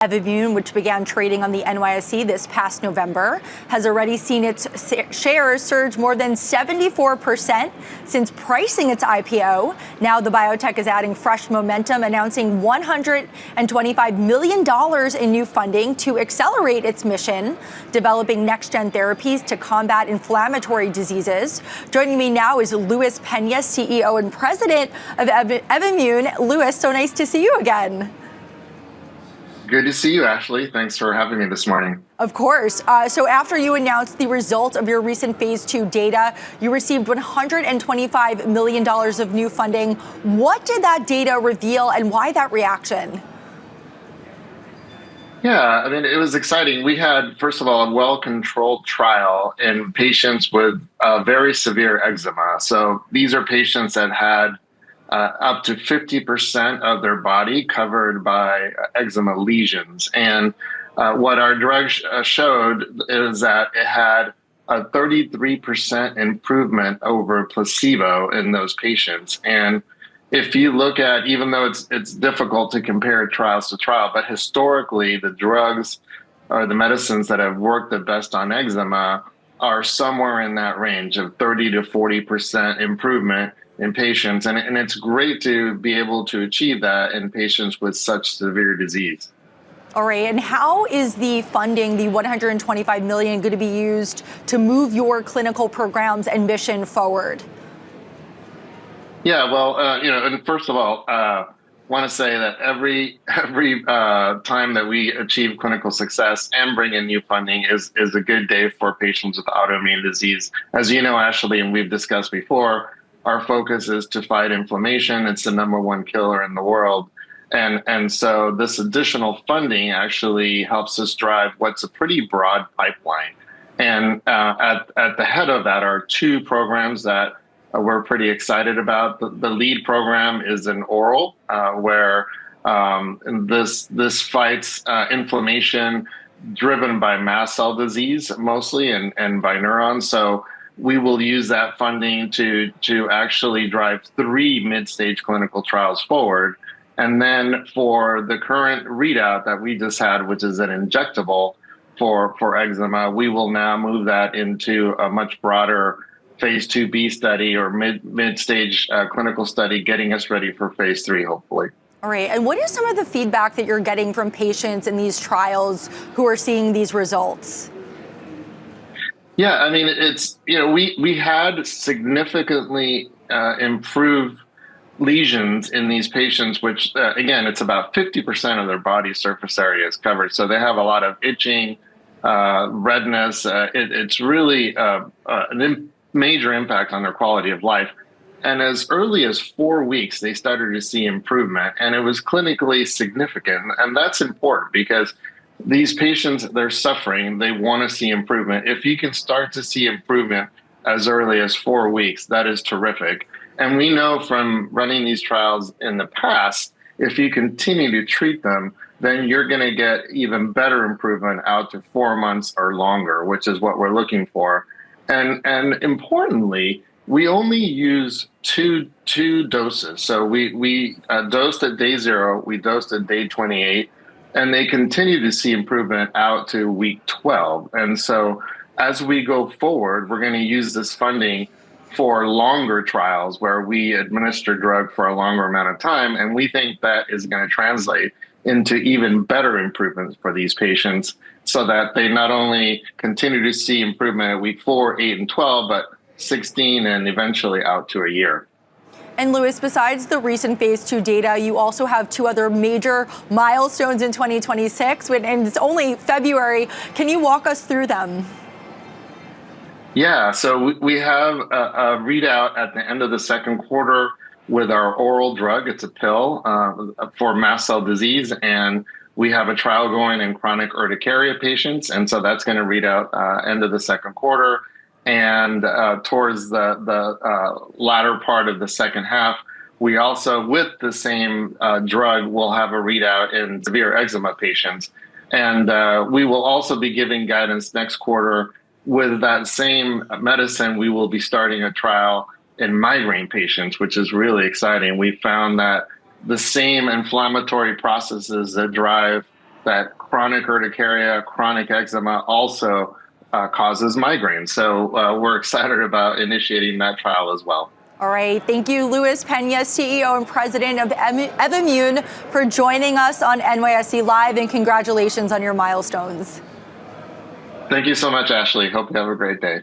Evommune, which began trading on the NYSE this past November, has already seen its shares surge more than 74% since pricing its IPO. Now the biotech is adding fresh momentum, announcing $125 million in new funding to accelerate its mission, developing next-gen therapies to combat inflammatory diseases. Joining me now is Luis Pena, CEO and president of Evommune. Luis, so nice to see you again. Good to see you, Ashley. Thanks for having me this morning. Of course. So after you announced the results of your recent phase 2 data, you received $125 million of new funding. What did that data reveal and why that reaction? Yeah, I mean, it was exciting. We had, first of all, a well-controlled trial in patients with very severe eczema. So these are patients that had up to 50% of their body covered by eczema lesions. And what our drug showed is that it had a 33% improvement over placebo in those patients. And if you look at, even though it's difficult to compare trials to trial, but historically the drugs or the medicines that have worked the best on eczema are somewhere in that range of 30 to 40% improvement in patients. And it's great to be able to achieve that in patients with such severe disease. All right, and how is the funding, the $125 million, going to be used to move your clinical programs and mission forward? Yeah, well, and first of all, want to say that every time that we achieve clinical success and bring in new funding is a good day for patients with autoimmune disease. As you know, Ashley, and we've discussed before, our focus is to fight inflammation. It's the #1 killer in the world. And so this additional funding actually helps us drive what's a pretty broad pipeline. And at the head of that are two programs that we're pretty excited about. The lead program is an oral, where this fights inflammation driven by mast cell disease mostly and by neurons. So we will use that funding to actually drive 3 mid-stage clinical trials forward. And then for the current readout that we just had, which is an injectable for eczema, we will now move that into a much broader phase 2B study or mid-stage clinical study, getting us ready for phase 3, hopefully. All right, and what is some of the feedback that you're getting from patients in these trials who are seeing these results? Yeah, I mean, it's, we had significantly improved lesions in these patients, which, again, it's about 50% of their body surface area is covered. So they have a lot of itching, redness. It's really a major impact on their quality of life. And as early as 4 weeks, they started to see improvement, and it was clinically significant. And that's important because these patients, they're suffering, they want to see improvement. If you can start to see improvement as early as 4 weeks, that is terrific. And we know from running these trials in the past, if you continue to treat them, then you're going to get even better improvement out to 4 months or longer, which is what we're looking for. And importantly, we only use two doses. So we dosed at day 0, we dosed at day 28, and they continue to see improvement out to week 12. And so as we go forward, we're going to use this funding for longer trials where we administer drug for a longer amount of time. And we think that is going to translate into even better improvements for these patients so that they not only continue to see improvement at week 4, 8, and 12, but 16 and eventually out to a year. And Luis, besides the recent phase 2 data, you also have 2 other major milestones in 2026, and it's only February. Can you walk us through them? Yeah, so we have a readout at the end of the second quarter with our oral drug. It's a pill for mast cell disease, and we have a trial going in chronic urticaria patients, and so that's going to read out end of the second quarter. And towards the latter part of the second half, we also, with the same drug, will have a readout in severe eczema patients. And we will also be giving guidance next quarter. With that same medicine, we will be starting a trial in migraine patients, which is really exciting. We found that the same inflammatory processes that drive that chronic urticaria, chronic eczema also causes migraine. So we're excited about initiating that trial as well. All right. Thank you, Luis Pena, CEO and president of Evommune, for joining us on NYSE Live, and congratulations on your milestones. Thank you so much, Ashley. Hope you have a great day.